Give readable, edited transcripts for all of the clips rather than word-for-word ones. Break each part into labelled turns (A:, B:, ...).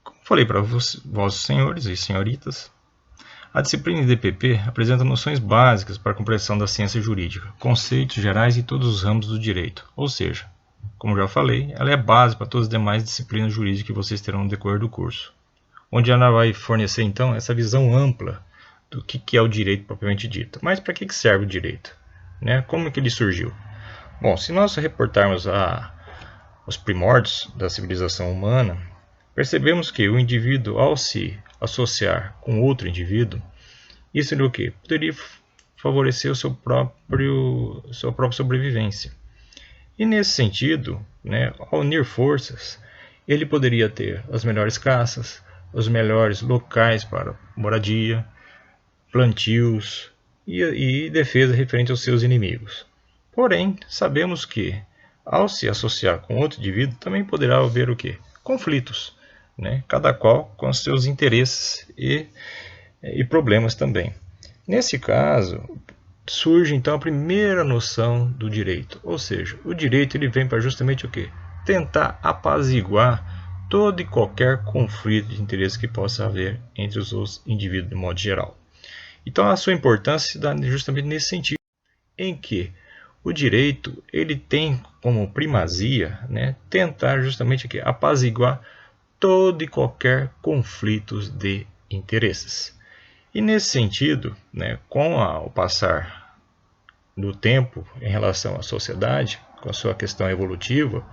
A: Como falei para vossos senhores e senhoritas, a disciplina DPP apresenta noções básicas para a compreensão da ciência jurídica, conceitos gerais em todos os ramos do direito, ou seja, como já falei, ela é base para todas as demais disciplinas jurídicas que vocês terão no decorrer do curso, onde ela vai fornecer então essa visão ampla do que é o direito propriamente dito. Mas para que serve o direito? Como é que ele surgiu? Bom, se nós reportarmos os primórdios da civilização humana, percebemos que o indivíduo, ao se associar com outro indivíduo, isso seria o quê? Poderia favorecer sua própria sobrevivência. E nesse sentido, ao unir forças, ele poderia ter as melhores caças, os melhores locais para moradia, plantios e defesa referente aos seus inimigos. Porém, sabemos que, ao se associar com outro indivíduo, também poderá haver o quê? Conflitos, cada qual com seus interesses e problemas também. Nesse caso, surge então a primeira noção do direito, ou seja, o direito ele vem para justamente o quê? Tentar apaziguar todo e qualquer conflito de interesse que possa haver entre os indivíduos de modo geral. Então a sua importância se dá justamente nesse sentido, em que o direito ele tem como primazia tentar justamente aqui, apaziguar todo e qualquer conflitos de interesses. E nesse sentido, com o passar do tempo em relação à sociedade, com a sua questão evolutiva,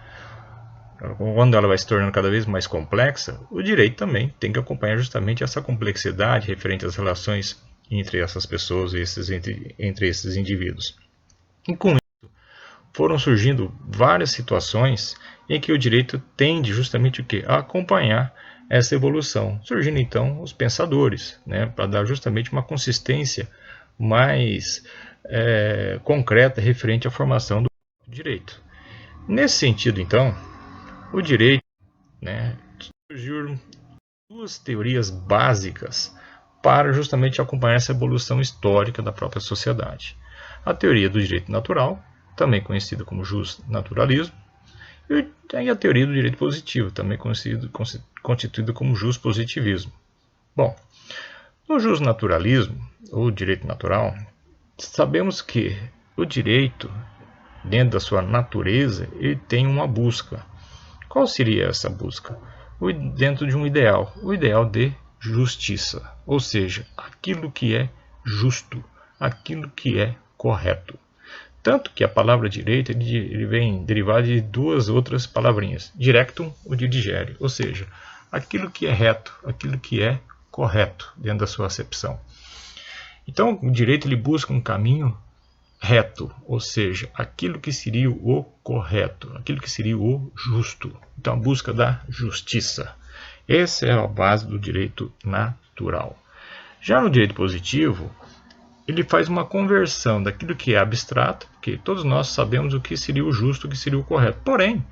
A: quando ela vai se tornando cada vez mais complexa, o direito também tem que acompanhar justamente essa complexidade referente às relações entre essas pessoas e entre esses indivíduos. E com isso, foram surgindo várias situações em que o direito tende justamente a acompanhar essa evolução, surgindo então os pensadores, para dar justamente uma consistência mais concreta referente à formação do direito. Nesse sentido, então, o direito surgiram duas teorias básicas para justamente acompanhar essa evolução histórica da própria sociedade. A teoria do direito natural, também conhecida como justnaturalismo, e a teoria do direito positivo, também constituída como justpositivismo. Bom, no justnaturalismo, ou direito natural, sabemos que o direito, dentro da sua natureza, ele tem uma busca. Qual seria essa busca? Dentro de um ideal, o ideal de justiça, ou seja, aquilo que é justo, aquilo que é correto. Tanto que a palavra direito ele vem derivada de duas outras palavrinhas, directum ou dirigere, ou seja, aquilo que é reto, aquilo que é correto dentro da sua acepção. Então, o direito ele busca um caminho reto, ou seja, aquilo que seria o correto, aquilo que seria o justo. Então, a busca da justiça. Essa é a base do direito natural. Já no direito positivo, ele faz uma conversão daquilo que é abstrato, porque todos nós sabemos o que seria o justo, o que seria o correto. Porém,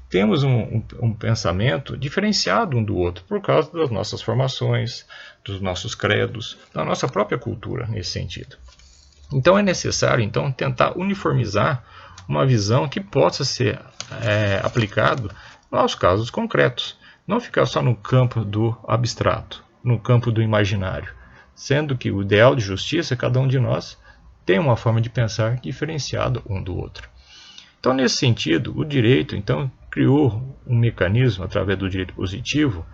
A: temos um pensamento diferenciado um do outro por causa das nossas formações, dos nossos credos, da nossa própria cultura nesse sentido. Então é necessário tentar uniformizar uma visão que possa ser aplicado aos casos concretos, não ficar só no campo do abstrato, no campo do imaginário, sendo que o ideal de justiça, cada um de nós tem uma forma de pensar diferenciada um do outro. Então, nesse sentido, o direito criou um mecanismo através do direito positivo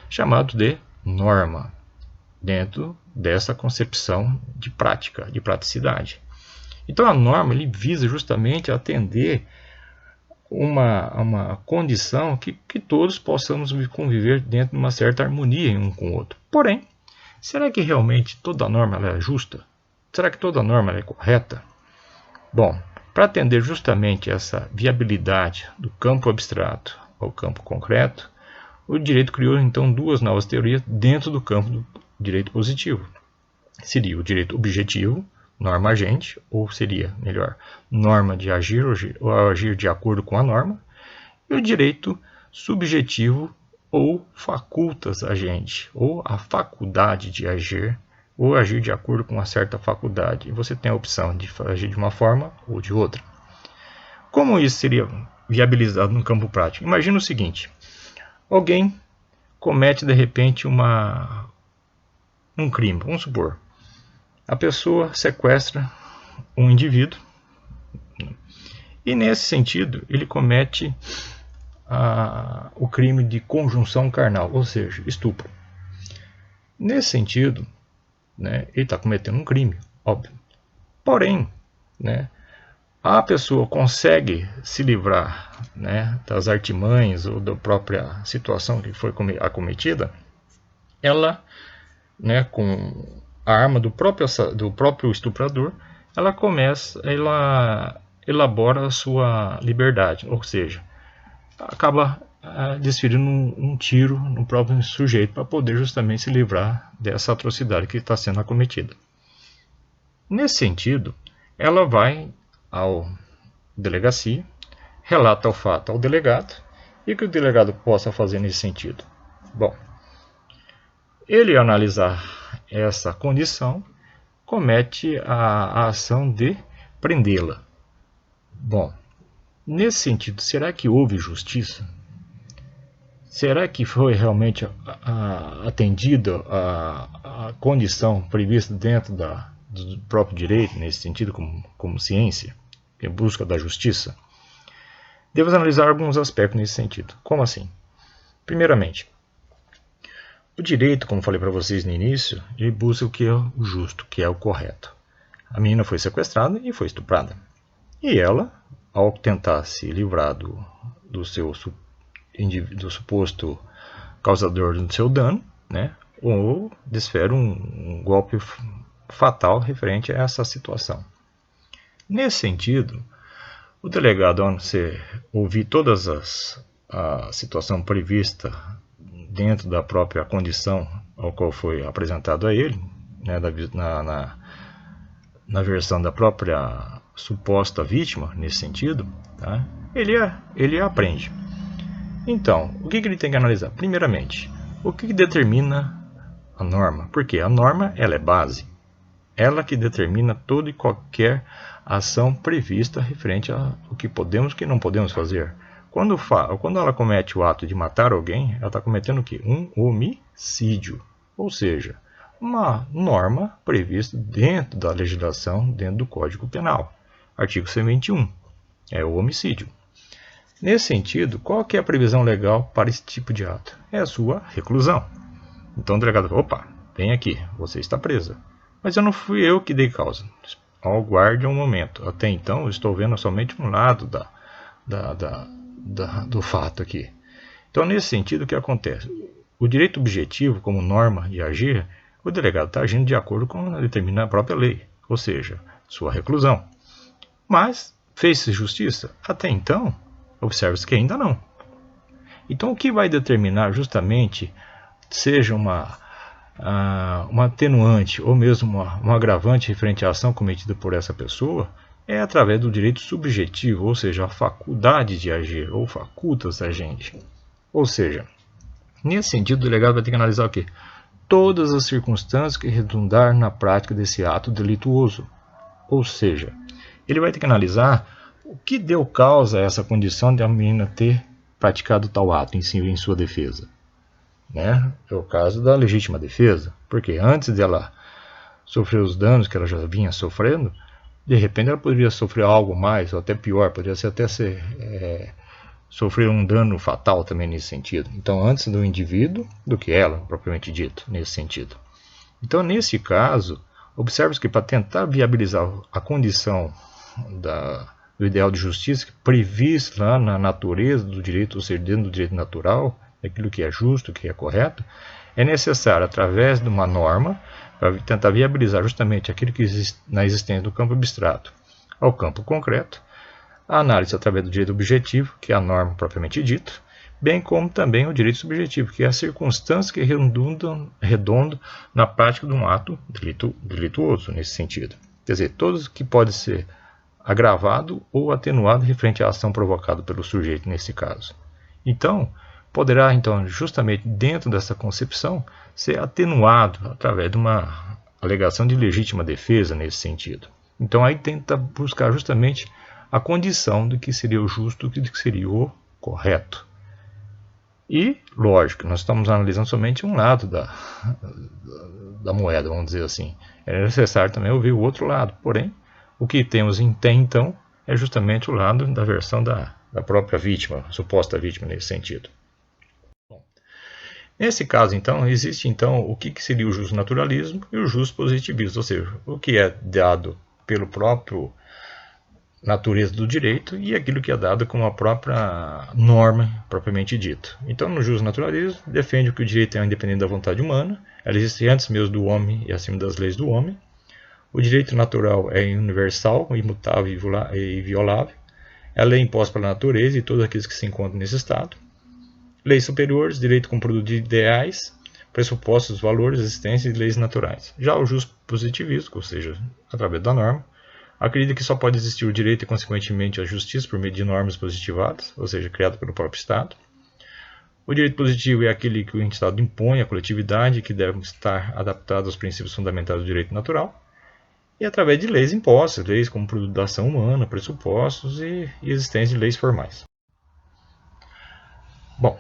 A: chamado de norma, dentro dessa concepção de prática, de praticidade. Então a norma ele visa justamente atender uma condição que todos possamos conviver dentro de uma certa harmonia um com o outro. Porém, será que realmente toda norma ela é justa? Será que toda norma ela é correta? Bom, para atender justamente essa viabilidade do campo abstrato ao campo concreto, o direito criou então duas novas teorias dentro do campo do direito positivo. Seria o direito objetivo, norma agente, ou seria melhor, norma de agir ou agir de acordo com a norma, e o direito subjetivo ou facultas agente, ou a faculdade de agir, ou agir de acordo com uma certa faculdade. E você tem a opção de agir de uma forma ou de outra. Como isso seria viabilizado no campo prático? Imagina o seguinte: alguém comete de repente um crime. Vamos supor, a pessoa sequestra um indivíduo e nesse sentido ele comete o crime de conjunção carnal, ou seja, estupro. Nesse sentido, né, ele está cometendo um crime, óbvio. Porém, né, a pessoa consegue se livrar, né, das artimanhas ou da própria situação que foi acometida, ela, né, com a arma do próprio estuprador, ela elabora a sua liberdade, ou seja, acaba desferindo um tiro no próprio sujeito para poder justamente se livrar dessa atrocidade que está sendo acometida. Nesse sentido, ela vai ao delegacia, relata o fato ao delegado e o que o delegado possa fazer nesse sentido. Bom, ele analisar essa condição, comete a ação de prendê-la. Bom, nesse sentido, será que houve justiça? Será que foi realmente atendida a condição prevista dentro do próprio direito, nesse sentido, como ciência, em busca da justiça? Devemos analisar alguns aspectos nesse sentido. Como assim? Primeiramente, o direito, como falei para vocês no início, ele busca o que é o justo, o que é o correto. A menina foi sequestrada e foi estuprada. E ela, ao tentar se livrar do suposto causador do seu dano, né, ou desfere um golpe fatal referente a essa situação. Nesse sentido, o delegado, ao ouvir todas a situação prevista dentro da própria condição ao qual foi apresentado a ele, né, na versão da própria suposta vítima, nesse sentido, tá, ele aprende. Então, o que ele tem que analisar? Primeiramente, o que determina a norma? Porque a norma, ela é base. Ela que determina toda e qualquer ação prevista referente ao que podemos e o que não podemos fazer. Quando ela comete o ato de matar alguém, ela está cometendo o quê? Um homicídio. Ou seja, uma norma prevista dentro da legislação, dentro do Código Penal. Artigo 121, é o homicídio. Nesse sentido, qual que é a previsão legal para esse tipo de ato? É a sua reclusão. Então o delegado fala, opa, vem aqui, você está presa. Mas não fui eu que dei causa. Aguarde um momento. Até então eu estou vendo somente um lado do fato aqui. Então nesse sentido o que acontece? O direito objetivo como norma de agir, o delegado está agindo de acordo com a determinada própria lei, ou seja, sua reclusão. Mas fez-se justiça? Até então, observe-se que ainda não. Então o que vai determinar justamente, seja uma atenuante ou mesmo um agravante referente à ação cometida por essa pessoa, é através do direito subjetivo, ou seja, a faculdade de agir, ou facultas agente. Ou seja, nesse sentido, o delegado vai ter que analisar o quê? Todas as circunstâncias que redundar na prática desse ato delituoso. Ou seja, ele vai ter que analisar o que deu causa a essa condição de a menina ter praticado tal ato em sua defesa. Né? É o caso da legítima defesa, porque antes dela sofrer os danos que ela já vinha sofrendo, de repente ela poderia sofrer algo mais, ou até pior, poderia até sofrer um dano fatal também nesse sentido. Então, antes do indivíduo do que ela, propriamente dito, nesse sentido. Então, nesse caso, observe que para tentar viabilizar a condição do ideal de justiça previsto lá na natureza do direito, ou seja, dentro do direito natural, aquilo que é justo, que é correto, é necessário, através de uma norma, para tentar viabilizar justamente aquilo que existe na existência do campo abstrato ao campo concreto, a análise através do direito objetivo, que é a norma propriamente dita, bem como também o direito subjetivo, que é a circunstância que redondam na prática de um ato delituoso, nesse sentido. Quer dizer, todos que podem ser agravado ou atenuado referente à ação provocada pelo sujeito nesse caso. Então, poderá, justamente dentro dessa concepção, ser atenuado através de uma alegação de legítima defesa nesse sentido. Então, aí tenta buscar justamente a condição do que seria o justo e do que seria o correto. E, lógico, nós estamos analisando somente um lado da moeda, vamos dizer assim. É necessário também ouvir o outro lado. Porém, o que temos até então é justamente o lado da versão da própria vítima, suposta vítima nesse sentido. Bom, nesse caso, então, existe então o que seria o justnaturalismo e o justpositivismo, ou seja, o que é dado pelo próprio natureza do direito e aquilo que é dado como a própria norma propriamente dito. Então, no justnaturalismo, defende que o direito é independente da vontade humana, ela existe antes mesmo do homem e acima das leis do homem. O direito natural é universal, imutável e violável. Ela é imposta pela natureza e todos aqueles que se encontram nesse estado. Leis superiores, direito como produto de ideais, pressupostos, valores, existência e leis naturais. Já o justpositivismo, ou seja, através da norma, acredita que só pode existir o direito e, consequentemente, a justiça por meio de normas positivadas, ou seja, criado pelo próprio Estado. O direito positivo é aquele que o Estado impõe à coletividade e que deve estar adaptado aos princípios fundamentais do direito natural. E através de leis impostas, leis como produto da ação humana, pressupostos e existência de leis formais. Bom,